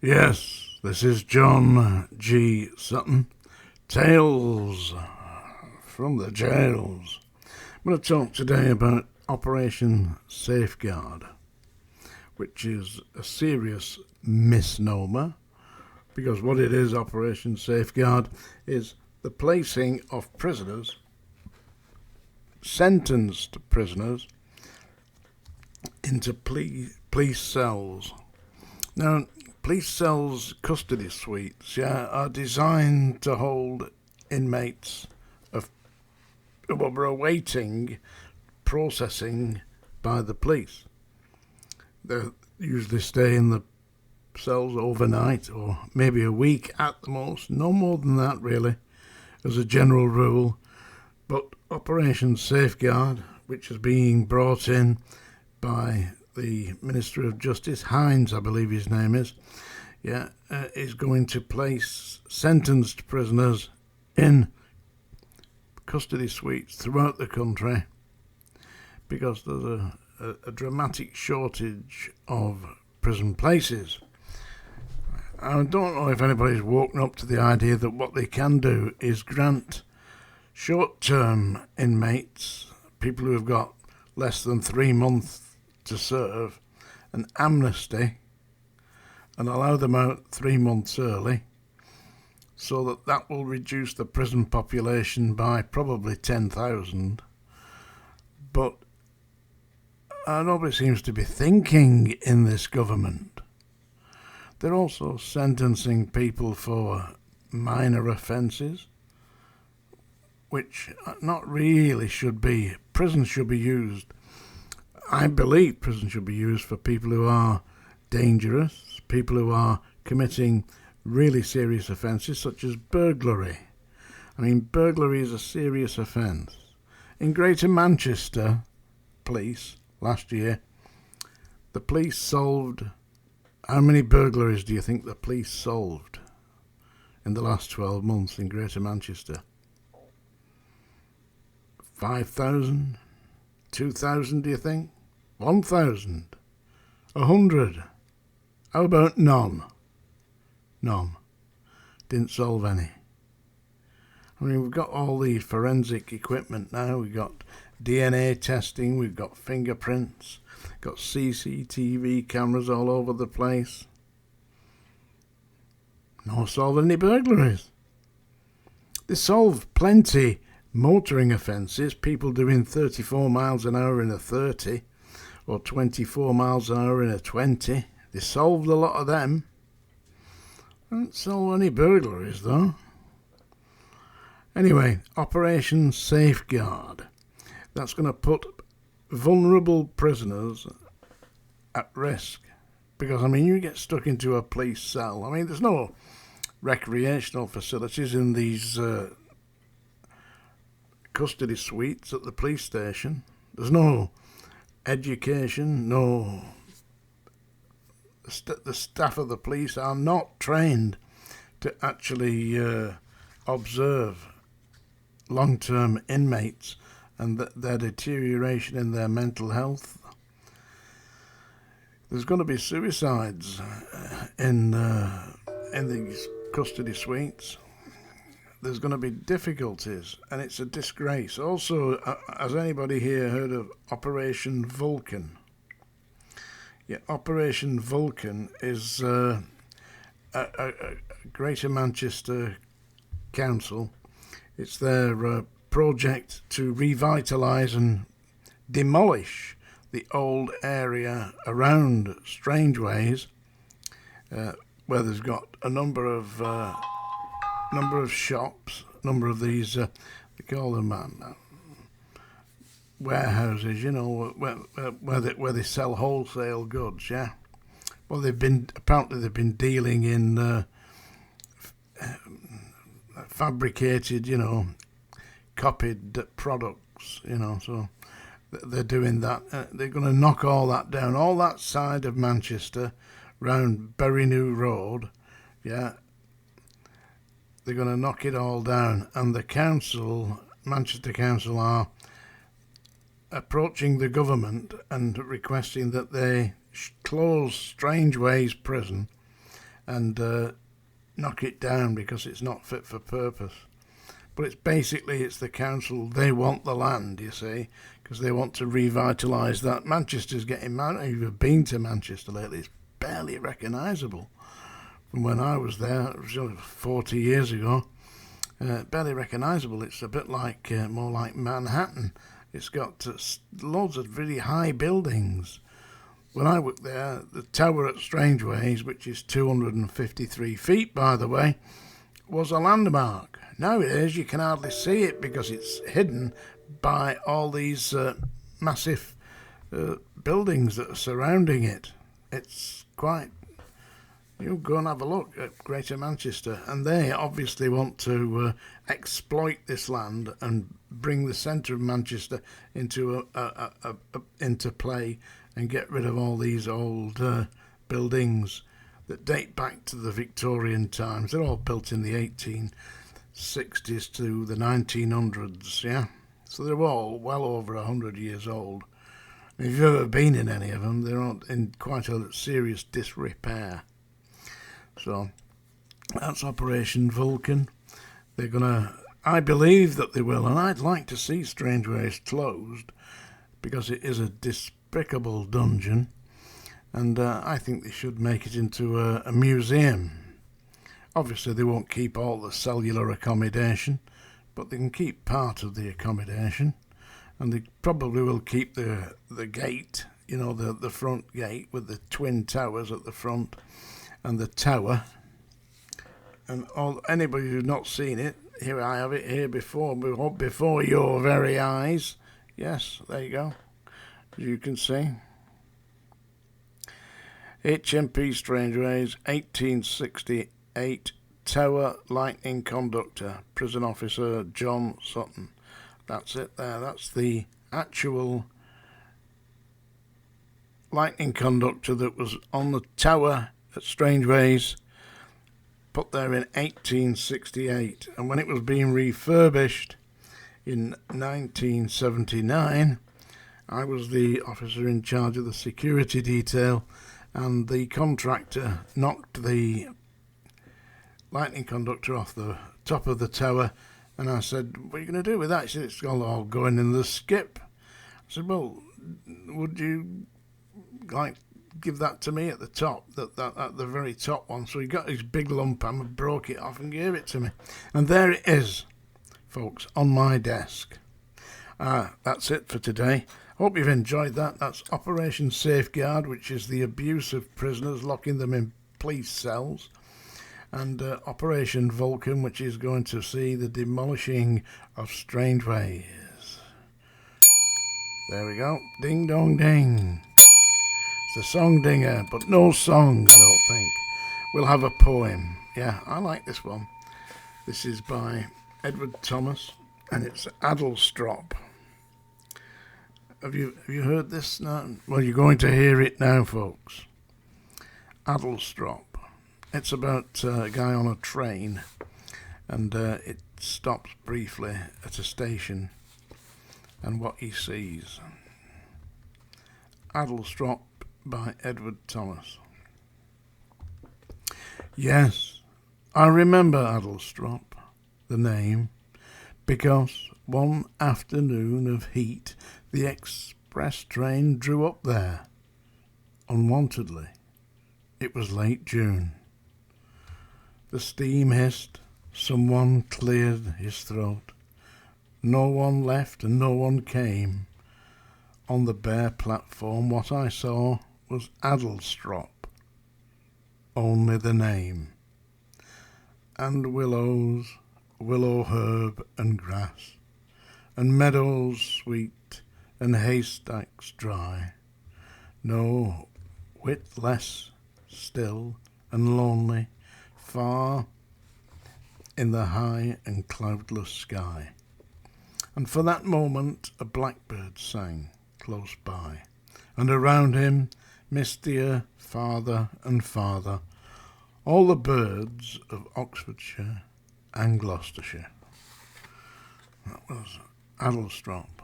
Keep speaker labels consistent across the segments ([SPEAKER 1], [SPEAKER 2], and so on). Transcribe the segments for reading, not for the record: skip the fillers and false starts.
[SPEAKER 1] Yes, this is John G. Sutton. Tales from the jails. I'm going to talk today about Operation Safeguard, which is a serious misnomer, because what it is, Operation Safeguard, is the placing of prisoners, sentenced prisoners, into police cells. Now, police cells, custody suites, are designed to hold inmates who are awaiting processing by the police. They usually stay in the cells overnight, or maybe a week at the most, no more than that really, as a general rule. But Operation Safeguard, which is being brought in by the Minister of Justice, Hines, I believe his name is, is going to place sentenced prisoners in custody suites throughout the country, because there's a dramatic shortage of prison places. I don't know if anybody's woken up to the idea that what they can do is grant short-term inmates, people who have got less than 3 months to serve, an amnesty, and allow them out 3 months early, so that will reduce the prison population by probably 10,000. But nobody seems to be thinking in this government. They're also sentencing people for minor offences, which not really should be. Prison should be used. I believe prison should be used for people who are dangerous, people who are committing really serious offences such as burglary. I mean, burglary is a serious offence. In Greater Manchester Police last year, the police solved... How many burglaries do you think the police solved in the last 12 months in Greater Manchester? 5,000? 2,000, do you think? 1,000? 100? How about none? None. Didn't solve any. I mean, we've got all the forensic equipment now. We've got DNA testing, we've got fingerprints, got CCTV cameras all over the place. No solve any burglaries. They solve plenty motoring offences, people doing 34 miles an hour in a 30 or 24 miles an hour in a 20. They solved a lot of them. Don't solve any burglaries though. Anyway, Operation Safeguard. That's going to put vulnerable prisoners at risk. Because, I mean, you get stuck into a police cell. I mean, there's no recreational facilities in these custody suites at the police station. There's no education, no... The staff of the police are not trained to actually observe long-term inmates and their deterioration in their mental health. There's going to be suicides in these custody suites. There's going to be difficulties, and it's a disgrace. Also, has anybody here heard of Operation Vulcan? Yeah, Operation Vulcan is a Greater Manchester Council. It's their project to revitalise and demolish the old area around Strangeways, where there's got a number of shops, number of these they call them warehouses, you know, where they sell wholesale goods. Yeah, well, they've been dealing in fabricated, you know, copied products, you know, so they're doing that. They're going to knock all that down, all that side of Manchester, round Bury New Road. Yeah, they're going to knock it all down, and the council, Manchester Council, are approaching the government and requesting that they close Strangeways Prison and knock it down because it's not fit for purpose. But it's the council. They want the land, you see, because they want to revitalise that. Manchester's getting mad. If you've been to Manchester lately, it's barely recognisable. From when I was there, it was only 40 years ago, barely recognisable. It's a bit like, more like Manhattan. It's got loads of really high buildings. When I worked there, the tower at Strangeways, which is 253 feet, by the way, was a landmark. Nowadays, you can hardly see it because it's hidden by all these massive buildings that are surrounding it. It's quite... You go and have a look at Greater Manchester, and they obviously want to exploit this land and bring the centre of Manchester into into play and get rid of all these old buildings that date back to the Victorian times. They're all built in the 1860s to the 1900s, yeah? So they're all well over 100 years old. If you've ever been in any of them, they're in quite a serious disrepair. So that's Operation Vulcan. They're going to... I believe that they will, and I'd like to see Strangeways closed because it is a despicable dungeon, and I think they should make it into a museum. Obviously, they won't keep all the cellular accommodation, but they can keep part of the accommodation, and they probably will keep the gate, you know, the front gate with the twin towers at the front and the tower. And anybody who's not seen it, here I have it here before your very eyes. Yes, there you go. As you can see. HMP Strangeways, 1868, Tower Lightning Conductor, Prison Officer John Sutton. That's it there. That's the actual lightning conductor that was on the tower at Strangeways, put there in 1868. And when it was being refurbished in 1979, I was the officer in charge of the security detail, and the contractor knocked the lightning conductor off the top of the tower, and I said, "What are you going to do with that?" He said, "It's all going in the skip." I said, "Well, would you like give that to me at the top, that at the very top one?" So he got his big lump hammer, broke it off and gave it to me. And there it is, folks, on my desk. That's it for today. Hope you've enjoyed that. That's Operation Safeguard, which is the abuse of prisoners, locking them in police cells. And Operation Vulcan, which is going to see the demolishing of Strangeways. There we go. Ding dong ding. It's a song dinger, but no song, I don't think. We'll have a poem. Yeah, I like this one. This is by Edward Thomas, and it's Addlestrop. Have you heard this now? Well, you're going to hear it now, folks. Addlestrop. It's about a guy on a train, and it stops briefly at a station, and what he sees. Addlestrop by Edward Thomas. Yes, I remember Addlestrop, the name, because one afternoon of heat the express train drew up there, unwontedly. It was late June. The steam hissed, someone cleared his throat. No one left and no one came. On the bare platform what I saw was Addlestrop, only the name. And willows, willow herb and grass, and meadows sweet and haystacks dry. No whit less still and lonely, far in the high and cloudless sky. And for that moment a blackbird sang close by, and around him, mistier, farther and farther, all the birds of Oxfordshire and Gloucestershire. That was Addlestrop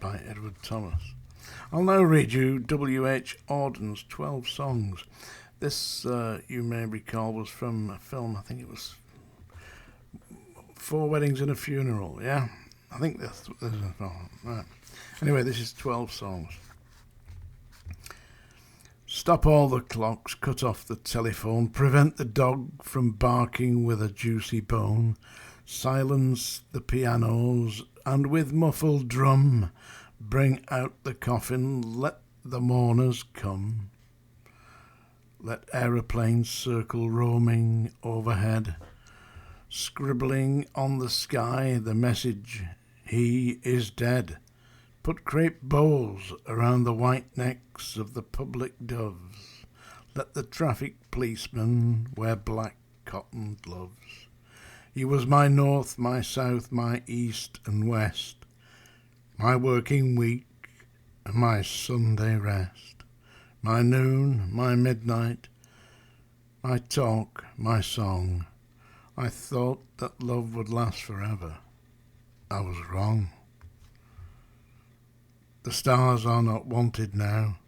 [SPEAKER 1] by Edward Thomas. I'll now read you W.H. Auden's 12 songs. This, you may recall, was from a film. I think it was Four Weddings and a Funeral. Yeah, I think that's right. Anyway, this is 12 songs. Stop all the clocks, cut off the telephone, prevent the dog from barking with a juicy bone, silence the pianos, and with muffled drum, bring out the coffin, let the mourners come. Let aeroplanes circle roaming overhead, scribbling on the sky the message, he is dead. Put crepe bows around the white necks of the public doves. Let the traffic policemen wear black cotton gloves. He was my north, my south, my east and west, my working week and my Sunday rest, my noon, my midnight, my talk, my song. I thought that love would last forever. I was wrong. The stars are not wanted now.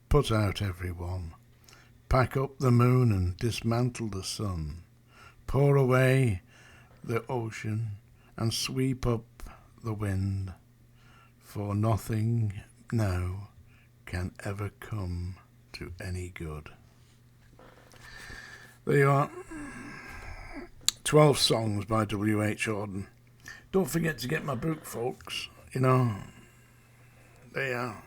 [SPEAKER 1] Put out everyone. Pack up the moon and dismantle the sun. Pour away the ocean and sweep up the wind. For nothing now can ever come to any good. There you are. 12 songs by W.H. Auden. Don't forget to get my book, folks. You know, there you are.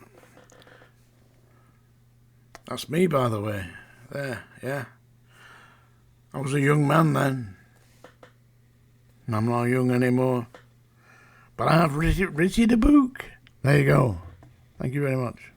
[SPEAKER 1] That's me, by the way. There, yeah. I was a young man then. And I'm not young anymore. But I have written a book. There you go. Thank you very much.